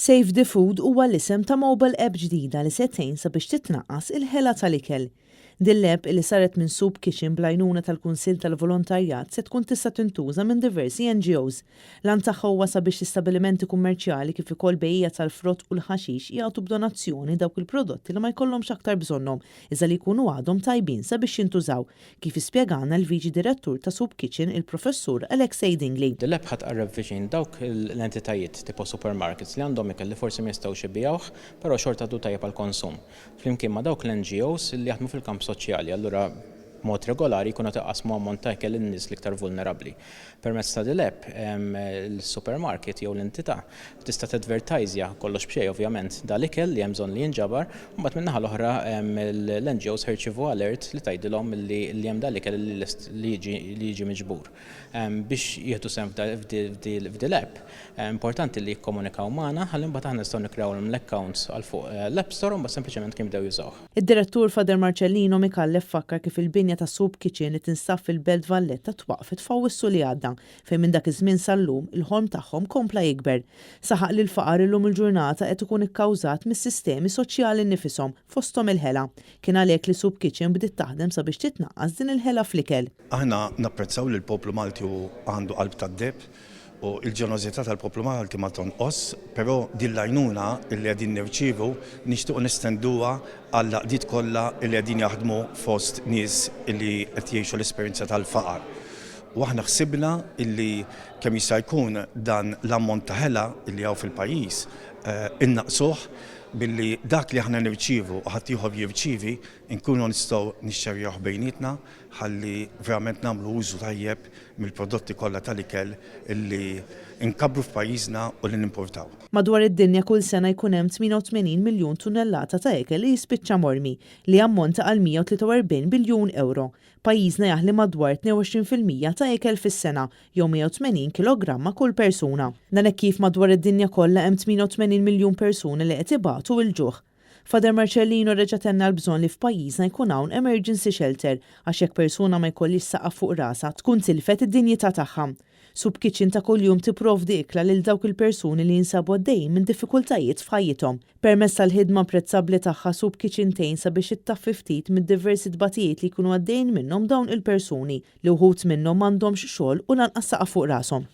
Save the Food huwa l-isem ta' mobile app ġdida li se tgħin sabiex titnaqqas il-ħela tal-ikel. Din l-app li saret minn Soup Kitchen bl-għajnuna tal-Kunsill tal-Volontarjat se tkun tista' tintuża minn diversi NGOs. Lan tagħha huwa sabiex l-istabbilimenti kummerċjali kif ukoll bejja tal-frott u l-ħaxix jagħtu b'donazzjoni dawk il-prodotti li ma jkollhomx aktar bżonnhom iżda li jkunu għadhom tajbin sabiex jintużaw, kif ispjegana l-Viċi Direttur ta' Soup Kitchen il-Professur Alexej Dingley. L-app ħatqarreb viċin dawk l-entitajiet tipo supermarkets li għandhom ikel li forsi ma jistgħux ibijawh, però xorta du tajjeb għall-konsum. Flimkien ma' dawk l-NGOs li jaħdmu fil-kamp soċjali, allura mod regolari jkunu taqasmu ammont ta' ikel lin-nies l-iktar vulnerabbli. Permezz ta' dil-app il-supermarket jew l-entità tista' tadvertizja kollox b'xejn ovvjament dal-ikel li hemm bżonn li jinġabar, u mbagħad min-naħa l-oħra l-NGOs ħirċievu alert li tgħidilhom li hemm dal-ikel li jiġi miġbur. Biex jieħdu sehem f'dil-app, importanti li jikkomunikaw magħna ħalli mbagħad aħna nistgħu nikkrew l-accounts għal fuq l-App Store u mbagħad sempliċement kemm bdew jużawh. Id-Direttur Fader Marcellino Mikallef fakkar kif il-binja ta' Soup Kitchen li tinstab fil-Belt Valletta twaqfet f'Awwissu li għadda fejn minn dak iż-żmien sal-lum il-ħolm tagħhom kompla jikber. Saħaq li l-faqar illum il-ġurnata qed ikun ikkawżat mis-sistemi soċjali nifisom fosthom il-ħela. Kien għalhekk li Soup Kitchen bdiet taħdem sabiex titnaqqas din il-ħela fl-ikel. Aħna napprezzaw li l-poplu Malti għandu qalb tad-deb u l-ġenerożità tal-poplu Malti ma tonqos, però din l-għajnuna li qegħdin nirċievu nixtiequ nestenduha għal laqdiet kollha li qegħdin jaħdmu fost nies li qed jgħixu l-esperjenza tal-faqar. U aħna ħsibna illi kemm jista' jkun dan l-ammont ta' ħela illi hawn fil-pajjiż innaqsuh billi dak li aħna nirċievu u ħadd ieħor jirċievi nkunu nistgħu nixxerjaw bejnietna ħalli verament nagħmlu użu tajjeb mill-prodotti kollha tal-ikel illi inkabbru f'pajjiżna u li nimportaw. Madwar id-dinja kull sena jkun hemm 88 miljun tunnellata ta' ikel li jispiċċa mormi li ammonta għal 143 biljun euro. Pajjiżna jaħli madwar 22% ta' ikel fis-sena jew 180 kilogramma kull persuna. Dan hekk kif madwar id-dinja kollha hemm 88 miljun persuna li qed ibatu l-ġuħ. Fader Marcellino reġa' tenna l-bżonn li f'pajjiżna jkun hawn emergency shelter għax hekk persuna ma jkollix saqaf fuq rasa tkun tilfet id-dinjità tagħha. Soup Kitchen ta' kuljum tipprovdi ikla lil dawk il-persuni li jinsabu għaddejjin minn diffikultajiet f'ħajjithom. Permezz tal-ħidma prezzabbli tagħha Soup Kitchen tgħin sabiex ittaffi ftit mid-diversi tbatijiet li jkunu għaddejjin minnhom dawn il-persuni li wħud minnhom m'għandhomx xogħol u lanqas saqaf fuq rashom.